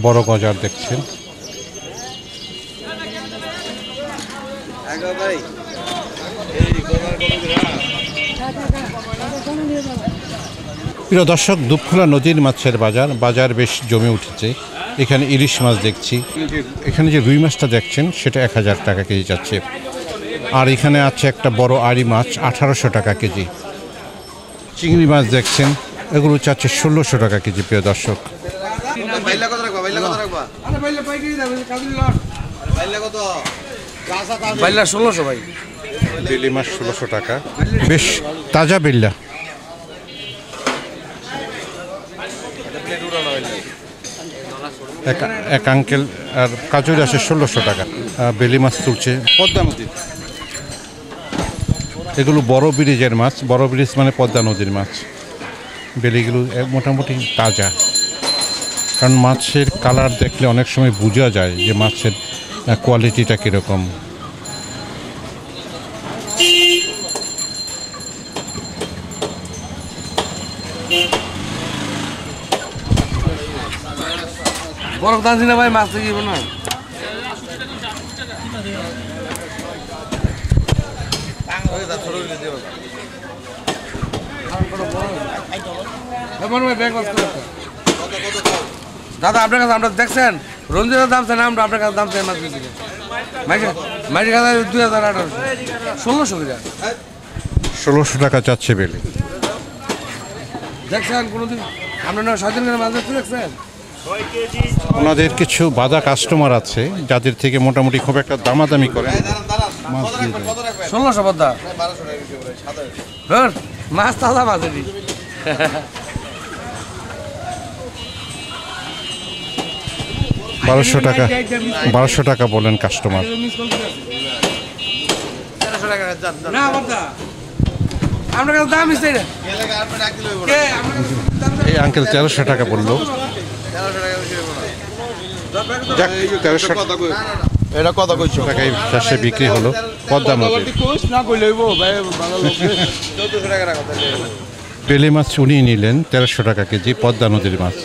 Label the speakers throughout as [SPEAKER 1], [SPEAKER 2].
[SPEAKER 1] বড় গজার দেখছেন। প্রিয় দর্শক, দুপখোলা নদীর মাছের বাজার বেশ জমে উঠেছে। এখানে ইলিশ মাছ দেখছি, এখানে যে রুই মাছটা দেখছেন সেটা 1000 টাকা কেজি যাচ্ছে। আর এখানে আছে একটা বড় আড়ি মাছ 1800 টাকা কেজি। চিংড়ি মাছ দেখছেন, এগুলো চাচ্ছে 1600 টাকা কেজি। প্রিয় দর্শক, বেলি মাছ 1600 টাকা, বেশ তাজা বেল্লা। এক আঙ্কেল আর কাজুরি আছে 1600 টাকা। বেলি মাছ তুলছে পদ্মা নদীর। এগুলো বড় ব্রিজের মাছ, বড় ব্রিজ মানে পদ্মা নদীর মাছ। বেলিগুলো মোটামুটি তাজা, কারণ মাছের কালার দেখলে অনেক সময় বোঝা যায় যে মাছের কোয়ালিটিটা কীরকম।
[SPEAKER 2] বরফ দাঁড়ি না ভাই, মাছ থেকে না দাদা আপনার কাছে আমরা দেখছেন রঞ্জিতের দাম চাই না, আমরা আপনার কাছে দাম চাই মাছ বেশি মাঝে কাছে 2018
[SPEAKER 1] 1600 টাকা চাচ্ছে বেলি।
[SPEAKER 2] দেখছেন কোনোদিন আপনার 6 দিন মাছ দেখছেন?
[SPEAKER 1] ওনাদের কিছু বাঁধা কাস্টমার আছে যাদের থেকে মোটামুটি খুব একটা দামাদামি করে মাছ দিয়ে দেয়।
[SPEAKER 2] 1600 পদ্মা মাছ তাজা মাছেরই।
[SPEAKER 1] 1200 টাকা বলেন কাস্টমার। এই আঙ্কেল 1300 টাকা বললো। 1300 টাকায় শেষে বিক্রি হলো পদ্মা নদী। বেলি মাছ উনি নিলেন 1300 টাকা কেজি, পদ্মা নদীর মাছ।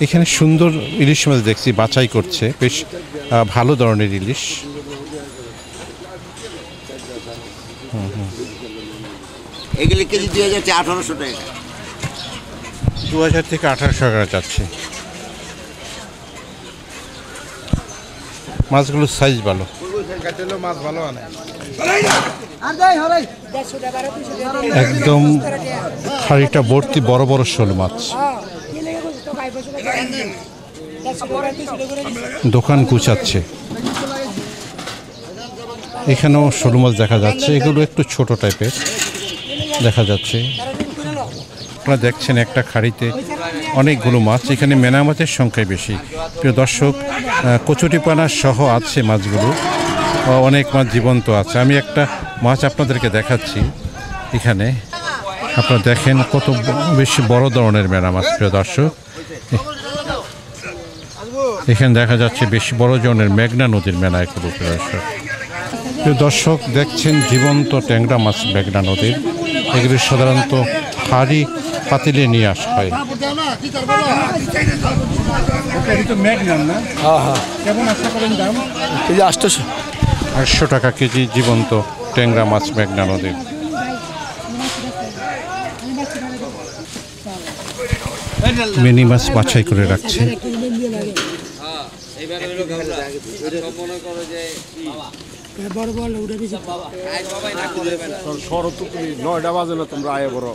[SPEAKER 1] এখানে সুন্দর ইলিশ মাছ দেখছি, বাছাই করছে, বেশ ভালো ধরনের ইলিশ।
[SPEAKER 3] এগুলি কেজি 2018 টাকা।
[SPEAKER 1] 2000 থেকে 1800 টাকা যাচ্ছে। মাছগুলোর সাইজ ভালো, একদম হাড়িটা ভর্তি বড় বড় শোল মাছ। দোকান গুছাচ্ছে। এখানেও শোল মাছ দেখা যাচ্ছে, এগুলো একটু ছোট টাইপের দেখা যাচ্ছে। আপনারা দেখছেন একটা খাড়িতে অনেকগুলো মাছ, এখানে মেনা মাছের সংখ্যাই বেশি। প্রিয় দর্শক, কচুরিপানা সহ আছে মাছগুলো, অনেক মাছ জীবন্ত আছে। আমি একটা মাছ আপনাদেরকে দেখাচ্ছি। এখানে আপনারা দেখেন কত বেশি বড় ধরনের মেনা মাছ। প্রিয় দর্শক, এখানে দেখা যাচ্ছে বেশি বড় ধরনের মেঘনা নদীর মেনা এগুলো। প্রিয় দর্শক, দেখছেন জীবন্ত ট্যাংরা মাছ মেঘনা নদীর। এগুলি সাধারণত হাড়ি পাতিলে নিয়ে আসা হয়। 800 টাকা কেজি জীবন্ত ট্যাংরা মাছ মেঘনা নদীর। মিনি মাছ বাছাই করে রাখছে।
[SPEAKER 4] নয়টা বাজে না তোমরা আয় বড়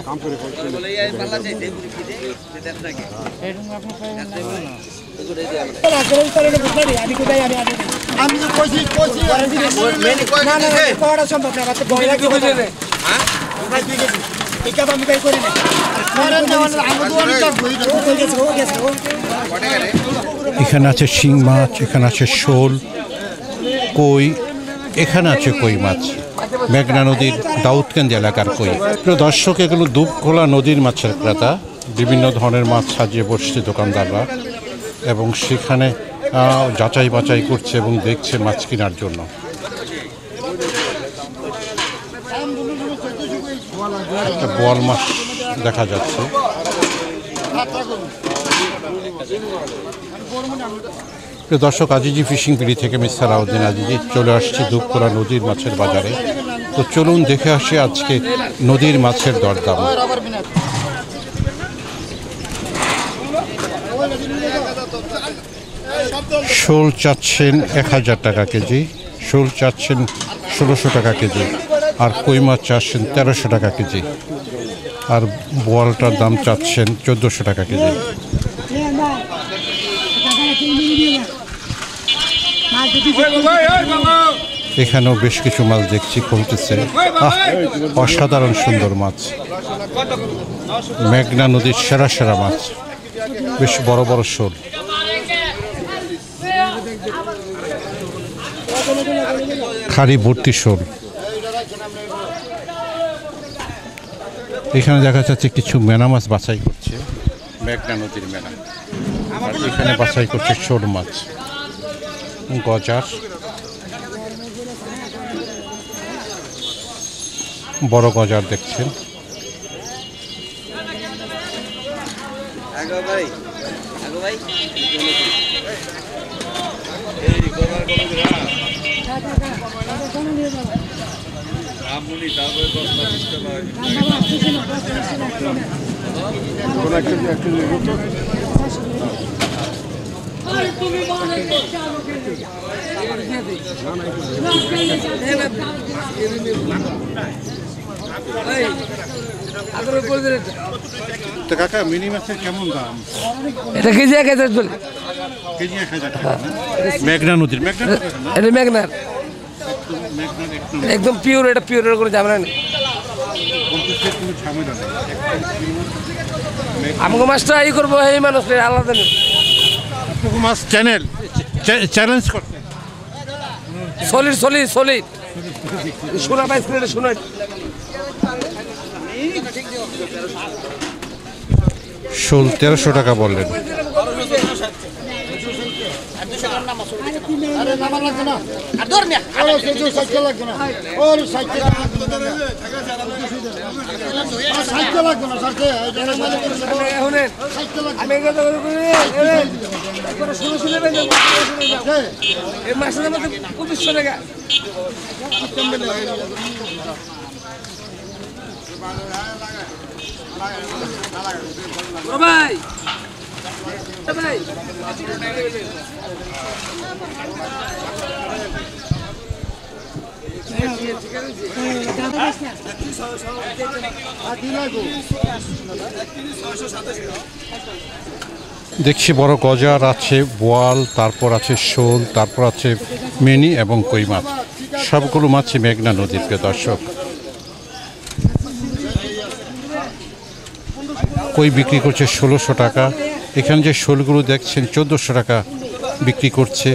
[SPEAKER 4] কাম করে
[SPEAKER 1] এখানে আছে শিং মাছ, এখানে আছে শোল, কই, এখানে আছে কই মাছ, মেঘনা নদীর দাউদকান্দি এলাকার কই। প্রিয় দর্শক, এগুলো দুপখোলা নদীর মাছের ক্রেতা। বিভিন্ন ধরনের মাছ সাজিয়ে বসছে দোকানদাররা এবং সেখানে যাচাই বাছাই করছে এবং দেখছে মাছ কেনার জন্য। একটা বোয়াল মাছ দেখা যাচ্ছে। দর্শক, আজিজি ফিশিং পিড়ি থেকে মিস্টার আউদ্দিন আজিজি চলে আসছি দুপকোড়া নদীর মাছের বাজারে। তো চলুন দেখে আসি আজকে নদীর মাছের দরদাম। শোল চাচ্ছেন 1000 টাকা কেজি, শোল চাচ্ছেন 1600 টাকা কেজি, আর কই মাছ চাচ্ছেন 1300 টাকা কেজি, আর বোয়ালটার দাম চাচ্ছেন 1400 টাকা কেজি। এখানেও বেশ কিছু মাছ দেখছি খুলতেছে। অসাধারণ সুন্দর মাছ, মেঘনা নদীর সেরা সেরা মাছ, বেশ বড় বড় শোল। খাড়ি ভর্তি শোল। এখানে দেখা যাচ্ছে কিছু মেনা মাছ বাছাই করছে, মেঘনা নদীর মেনা। আর এখানে বাছাই করছে শোল মাছ, গজার, বড় গজার দেখছেন। তো কাকা, মিনি মাছের কেমন দাম?
[SPEAKER 2] এটা কেজি 1000 চলে।
[SPEAKER 1] কেজি 1000 টাকা। মেঘনা নদীর,
[SPEAKER 2] এটা মেঘনার একদম পিওর, এটা পিওরের কোনো ঝামেলা নেই। আমাকে মাছটা ই করবো এই মানুষ আলাদা নেই।
[SPEAKER 1] মাছ চ্যানেল চ্যালেঞ্জ করতে
[SPEAKER 2] সলিড সলিড সলিড শোনা পাইছি, শোনা।
[SPEAKER 1] শোল 1300 টাকা বললেন।
[SPEAKER 2] ভাই ভাই
[SPEAKER 1] দেখছি বড় গজার আছে, বোয়াল, তারপর আছে শোল, তারপর আছে মিনি এবং কই মাছ। সবগুলো মাছই মেঘনা নদীর। প্রিয় দর্শক, কই বিক্রি করছে 1600 টাকা। এখানে যে শোলগুলো দেখছেন 1400 টাকা বিক্রি করছে,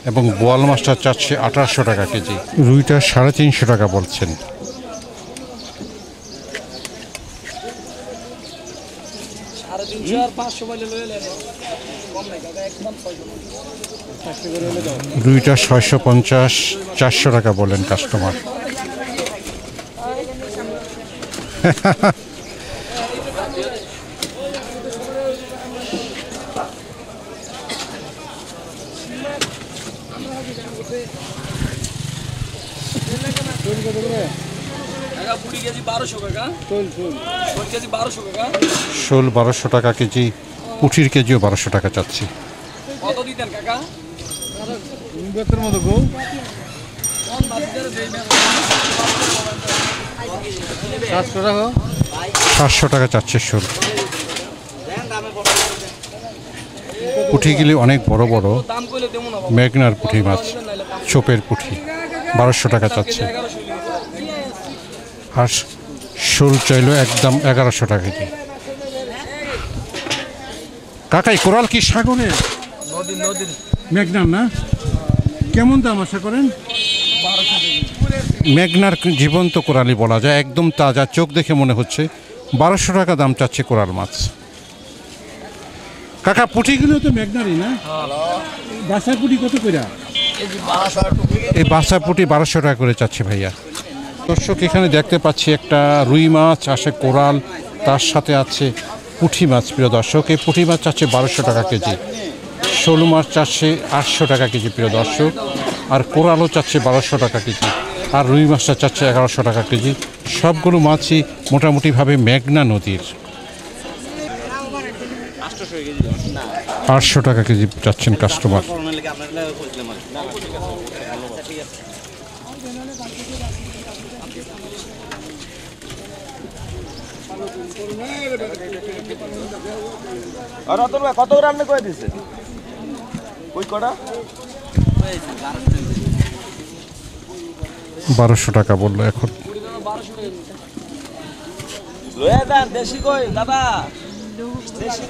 [SPEAKER 1] এবং বোয়াল মাছটা চাচ্ছে 1800 টাকা কেজি। রুইটা 350 টাকা বলছেন। রুইটা 650, 400 টাকা বলেন কাস্টমার। শোল 1200 টাকা কেজি, পুঁঠির কেজিও 1200 টাকা চাচ্ছি। 700 টাকা চাচ্ছে শোল। পুঁঠিগুলি অনেক বড় বড়, মেঘনার পুঁটি মাছ, ছোপের পুঁটি, 1200 টাকা চাচ্ছে। আর শোল চাইলো একদম 1100 টাকা কেজি। কাকাই, কোরাল কি সাগরে? মেঘনার না? কেমন দাম আশা করেন? মেঘনার জীবন্ত কোরালি বলা যায়, একদম তাজা, চোখ দেখে মনে হচ্ছে। 1200 টাকা দাম চাচ্ছে কোরাল মাছ। কাকা, পুঁটিগুলো তো মেঘনারই না? বাসা পুঁটি কত করে? এই বাসা পুঁটি 1200 টাকা করে চাচ্ছে ভাইয়া। দর্শক এখানে দেখতে পাচ্ছি একটা রুই মাছ আছে, কোরাল, তার সাথে আছে পুঁটি মাছ। প্রিয় দর্শক, এই পুঁটি মাছ চাচ্ছে 1200 টাকা কেজি, শোল মাছ চাচ্ছে 800 টাকা কেজি প্রিয় দর্শক, আর কোরালও চাচ্ছে 1200 টাকা কেজি, আর রুই মাছটা চাচ্ছে 1100 টাকা কেজি। সবগুলো মাছই মোটামুটিভাবে মেঘনা নদীর। 800 টাকা কেজি চাচ্ছেন কাস্টমার।
[SPEAKER 5] রতন ভাই কত রান্না করে দিছে ওই কটা
[SPEAKER 1] 1200 টাকা বললো এখন।
[SPEAKER 5] লয়ে দেন দেশি কই দাদা দেশি